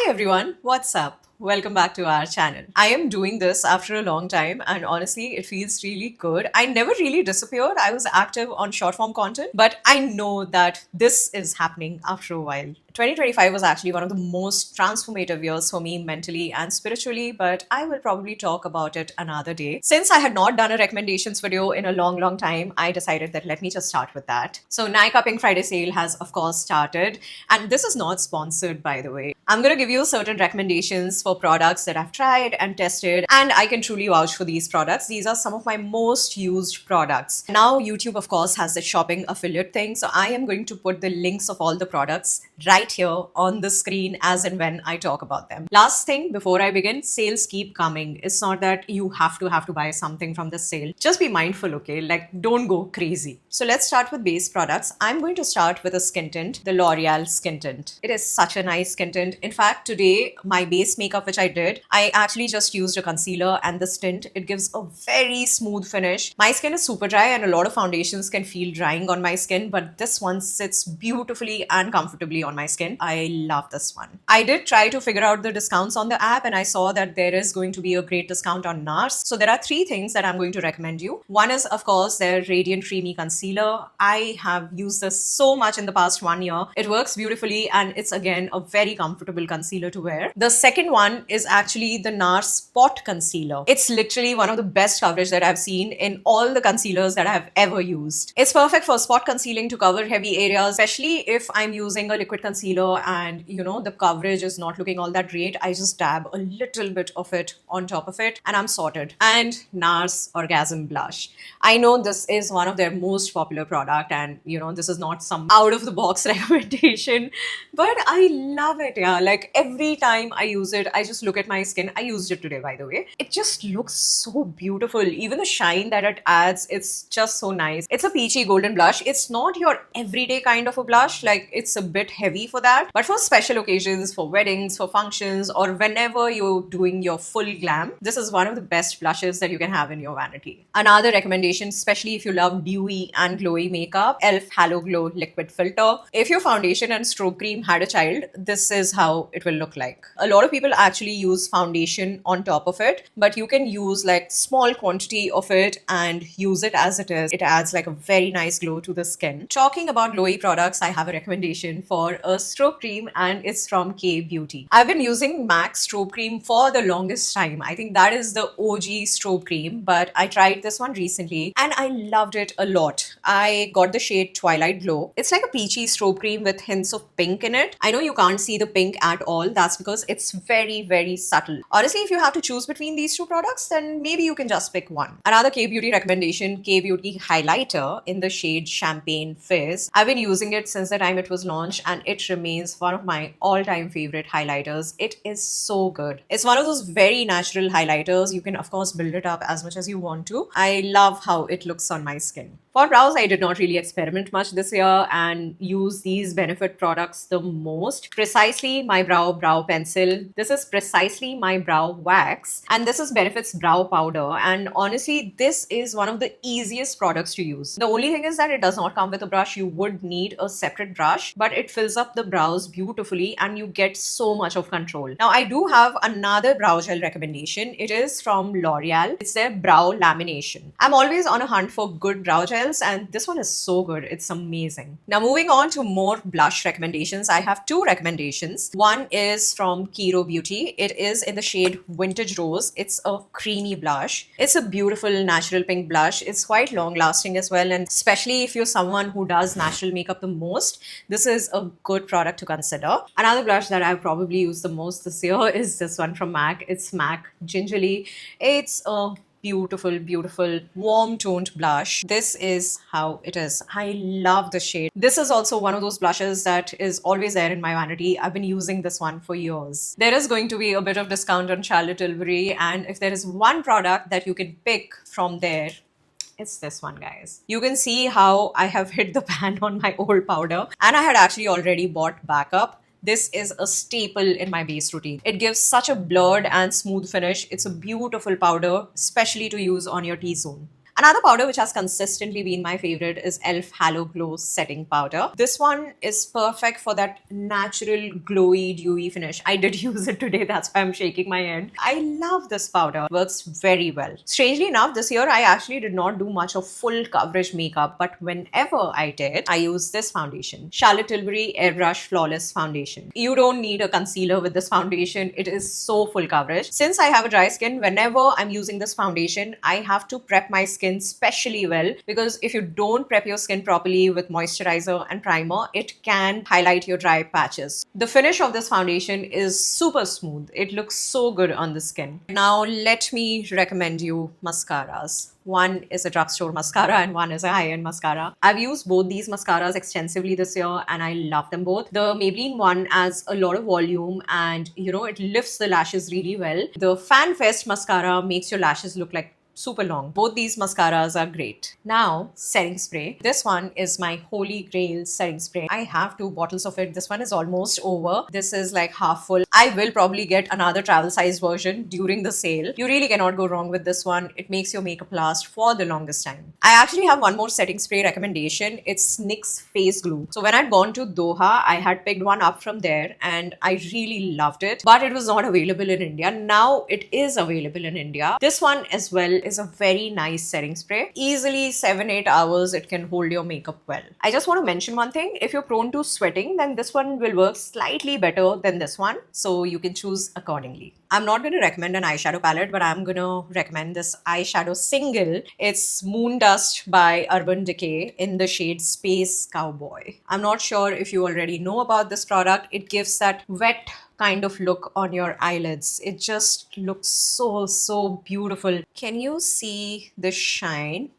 Hi everyone, what's up? Welcome back to our channel. I am doing this after a long time and honestly it feels really good. I never really disappeared. I was active on short form content, but I know that this is happening after a while. 2025 was actually one of the most transformative years for me mentally and spiritually, but I will probably talk about it another day. Since I had not done a recommendations video in a long time, I decided that let me just start with that. So Nykaa Pink Friday sale has of course started, and this is not sponsored by the way. I'm going to give you certain recommendations for products that I've tried and tested, and I can truly vouch for these products. These are some of my most used products. Now YouTube of course has the shopping affiliate thing, so I am going to put the links of all the products right here on the screen as and when I talk about them. Last thing before I begin, sales keep coming. It's not that you have to buy something from the sale. Just be mindful, okay? Like don't go crazy. So let's start with base products. I'm going to start with a skin tint, the L'Oreal skin tint. It is such a nice skin tint. In fact, today my base makeup which I did, I actually just used a concealer and the tint. It gives a very smooth finish. My skin is super dry and a lot of foundations can feel drying on my skin, but this one sits beautifully and comfortably on my skin. I love this one. I did try to figure out the discounts on the app and I saw that there is going to be a great discount on NARS. So there are three things that I'm going to recommend you. One is of course their Radiant Creamy Concealer. I have used this so much in the past 1 year. It works beautifully and it's again a very comfortable concealer to wear. The second one is actually the NARS Spot Concealer. It's literally one of the best coverage that I've seen in all the concealers that I have ever used. It's perfect for spot concealing to cover heavy areas, especially if I'm using a liquid concealer and the coverage is not looking all that great. I just dab a little bit of it on top of it and I'm sorted. And NARS Orgasm Blush. I know this is one of their most popular product and this is not some out of the box recommendation, but I love it. Yeah, like every time I use it, I just look at my skin. I used it today, by the way. It just looks so beautiful. Even the shine that it adds, it's just so nice. It's a peachy golden blush. It's not your everyday kind of a blush. Like it's a bit heavy for that. But for special occasions, for weddings, for functions, or whenever you're doing your full glam, this is one of the best blushes that you can have in your vanity. Another recommendation, especially if you love dewy and glowy makeup, e.l.f. Halo Glow Liquid Filter. If your foundation and strobe cream had a child, this is how it will look like. A lot of people actually use foundation on top of it, but you can use like small quantity of it and use it as it is. It adds like a very nice glow to the skin. Talking about glowy products, I have a recommendation for a strobe cream and it's from K Beauty. I've been using MAC strobe cream for the longest time. I think that is the OG strobe cream, but I tried this one recently and I loved it a lot. I got the shade Twilight Glow. It's like a peachy strobe cream with hints of pink in it. I know you can't see the pink at all. That's because it's very subtle. Honestly, if you have to choose between these two products, then maybe you can just pick one. Another K Beauty recommendation, K Beauty highlighter in the shade Champagne Fizz. I've been using it since the time it was launched and it remains one of my all-time favorite highlighters. It is so good. It's one of those very natural highlighters. You can of course build it up as much as you want to. I love how it looks on my skin. For brows, I did not really experiment much this year and use these Benefit products the most. Precisely My Brow Pencil. This is Precisely My Brow Wax. And this is Benefit's Brow Powder. And honestly, this is one of the easiest products to use. The only thing is that it does not come with a brush. You would need a separate brush, but it fills up the brows beautifully and you get so much of control. Now, I do have another brow gel recommendation. It is from L'Oreal. It's their Brow Lamination. I'm always on a hunt for good brow gel and this one is so good. It's amazing. Now moving on to more blush recommendations, I have two recommendations. One is from Kiro Beauty. It is in the shade Vintage Rose. It's a creamy blush. It's a beautiful natural pink blush. It's quite long lasting as well, and especially if you're someone who does natural makeup the most, this is a good product to consider. Another blush that I've probably used the most this year is this one from MAC. It's MAC Gingerly. It's a beautiful warm toned blush. This is how it is. I love the shade. This is also one of those blushes that is always there in my vanity. I've been using this one for years. There is going to be a bit of discount on Charlotte Tilbury, and if there is one product that you can pick from there, it's this one, guys. You can see how I have hit the pan on my old powder and I had actually already bought backup. This is a staple in my base routine. It gives such a blurred and smooth finish. It's a beautiful powder, especially to use on your T-zone. Another powder which has consistently been my favorite is e.l.f. Halo Glow Setting Powder. This one is perfect for that natural glowy dewy finish. I did use it today, that's why I'm shaking my head. I love this powder. It works very well. Strangely enough, this year I actually did not do much of full coverage makeup, but whenever I did, I use this foundation. Charlotte Tilbury Airbrush Flawless Foundation. You don't need a concealer with this foundation. It is so full coverage. Since I have a dry skin, whenever I'm using this foundation, I have to prep my skin specially well, because if you don't prep your skin properly with moisturizer and primer, it can highlight your dry patches. The finish of this foundation is super smooth. It looks so good on the skin. Now let me recommend you mascaras. One is a drugstore mascara and one is a high-end mascara. I've used both these mascaras extensively this year and I love them both. The Maybelline one adds a lot of volume and it lifts the lashes really well. The Fan Fest mascara makes your lashes look like super long. Both these mascaras are great. Now, setting spray. This one is my holy grail setting spray. I have 2 bottles of it. This one is almost over. This is like half full. I will probably get another travel size version during the sale. You really cannot go wrong with this one. It makes your makeup last for the longest time. I actually have one more setting spray recommendation. It's NYX Face Glue. So when I'd gone to Doha, I had picked one up from there and I really loved it, but it was not available in India. Now it is available in India. This one as well is a very nice setting spray. Easily 7-8 hours it can hold your makeup well. I just want to mention one thing. If you're prone to sweating, then this one will work slightly better than this one, so you can choose accordingly. I'm not going to recommend an eyeshadow palette, but I'm going to recommend this eyeshadow single. It's Moon Dust by Urban Decay in the shade Space Cowboy. I'm not sure if you already know about this product. It gives that wet kind of look on your eyelids. It just looks so beautiful. Can you see the shine?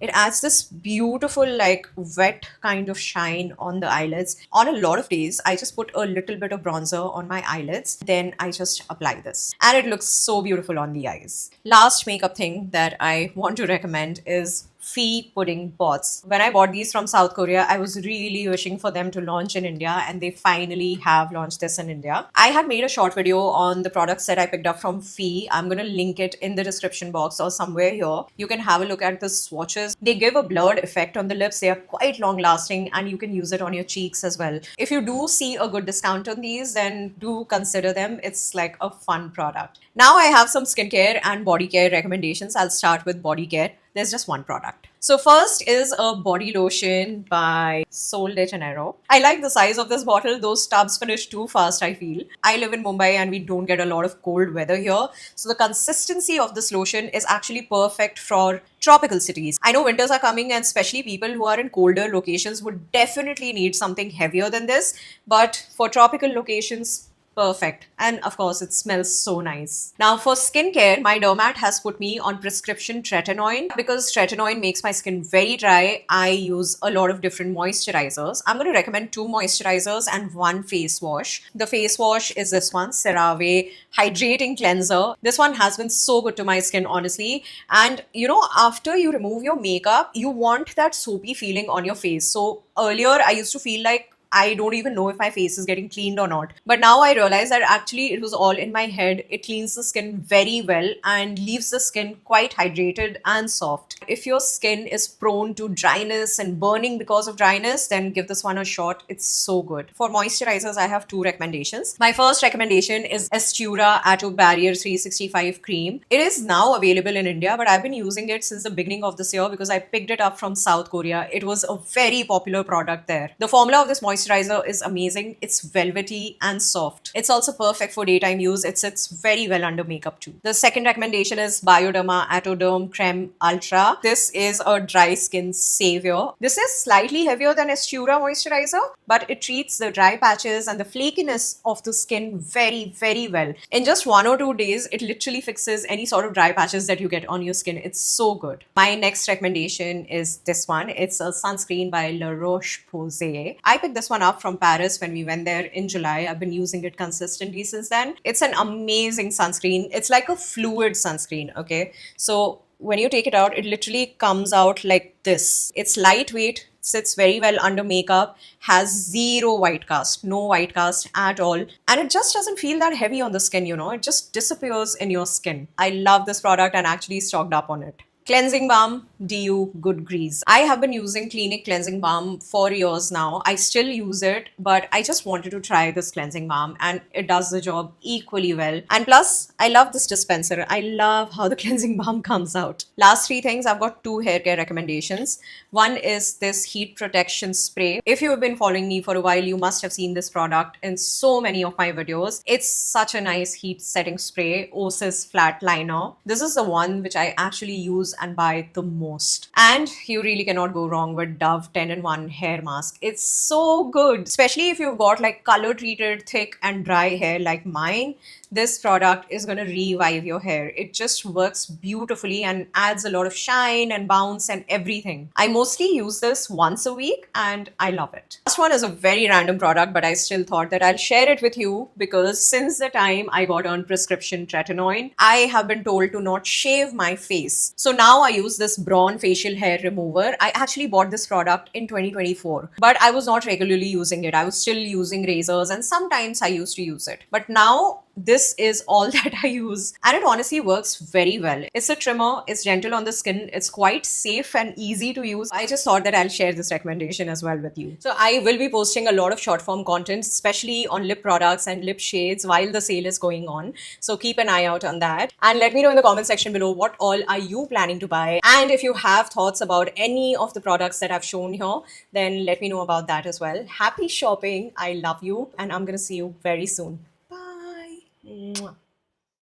It adds this beautiful like wet kind of shine on the eyelids. On a lot of days, I just put a little bit of bronzer on my eyelids. Then I just apply this. And it looks so beautiful on the eyes. Last makeup thing that I want to recommend is Fee Pudding Pots. When I bought these from South Korea, I was really wishing for them to launch in India, and they finally have launched this in India. I had made a short video on the products that I picked up from Fee. I'm going to link it in the description box or somewhere here. You can have a look at the swatches. They give a blurred effect on the lips. They are quite long lasting and you can use it on your cheeks as well. If you do see a good discount on these, then do consider them. It's like a fun product. Now I have some skincare and body care recommendations. I'll start with body care. There's just one product. So first is a body lotion by Sol de Janeiro. I like the size of this bottle. Those tubs finish too fast, I feel. I live in Mumbai and we don't get a lot of cold weather here. So the consistency of this lotion is actually perfect for tropical cities. I know winters are coming and especially people who are in colder locations would definitely need something heavier than this. But for tropical locations, perfect. And of course, it smells so nice. Now for skincare, my dermat has put me on prescription tretinoin. Because tretinoin makes my skin very dry, I use a lot of different moisturizers. I'm going to recommend 2 moisturizers and 1 face wash. The face wash is this one, CeraVe Hydrating Cleanser. This one has been so good to my skin, honestly. And after you remove your makeup, you want that soapy feeling on your face. So earlier, I used to feel like I don't even know if my face is getting cleaned or not. But now I realize that actually it was all in my head. It cleans the skin very well and leaves the skin quite hydrated and soft. If your skin is prone to dryness and burning because of dryness, then give this one a shot. It's so good. For moisturizers, I have 2 recommendations. My first recommendation is Estura Atto Barrier 365 Cream. It is now available in India, but I've been using it since the beginning of this year because I picked it up from South Korea. It was a very popular product there. The formula of this moisturizer is amazing. It's velvety and soft. It's also perfect for daytime use. It sits very well under makeup too. The second recommendation is Bioderma Atoderm Creme Ultra. This is a dry skin savior. This is slightly heavier than Estura moisturizer, but it treats the dry patches and the flakiness of the skin very well. In just 1 or 2 days, it literally fixes any sort of dry patches that you get on your skin. It's so good. My next recommendation is this one. It's a sunscreen by La Roche-Posay. I picked this one up from Paris when we went there in July. I've been using it consistently since then. It's an amazing sunscreen. It's like a fluid sunscreen, okay? So when you take it out, it literally comes out like this. It's lightweight, sits very well under makeup, has 0 white cast, no white cast at all. And it just doesn't feel that heavy on the skin, it just disappears in your skin. I love this product and actually stocked up on it. Cleansing Balm DU Good Grease. I have been using Clinique Cleansing Balm for years now. I still use it, but I just wanted to try this cleansing balm and it does the job equally well. And plus, I love this dispenser. I love how the cleansing balm comes out. Last three things, I've got two hair care recommendations. One is this heat protection spray. If you have been following me for a while, you must have seen this product in so many of my videos. It's such a nice heat setting spray, Osis Flat Liner. This is the one which I actually use and buy the most. And you really cannot go wrong with Dove 10-in-1 hair mask. It's so good, especially if you've got like color treated thick and dry hair like mine. This product is going to revive your hair. It just works beautifully and adds a lot of shine and bounce and everything. I mostly use this once a week and I love it. Last one is a very random product, but I still thought that I'll share it with you because since the time I got on prescription tretinoin, I have been told to not shave my face. So now I use this Braun facial hair remover. I actually bought this product in 2024, but I was not regularly using it. I was still using razors and sometimes I used to use it. But now this is all that I use and it honestly works very well. It's a trimmer, it's gentle on the skin, it's quite safe and easy to use. I just thought that I'll share this recommendation as well with you. So I will be posting a lot of short form content, especially on lip products and lip shades while the sale is going on. So keep an eye out on that and let me know in the comment section below what all are you planning to buy. And if you have thoughts about any of the products that I've shown here, then let me know about that as well. Happy shopping. I love you and I'm gonna see you very soon. Bye. Mwah.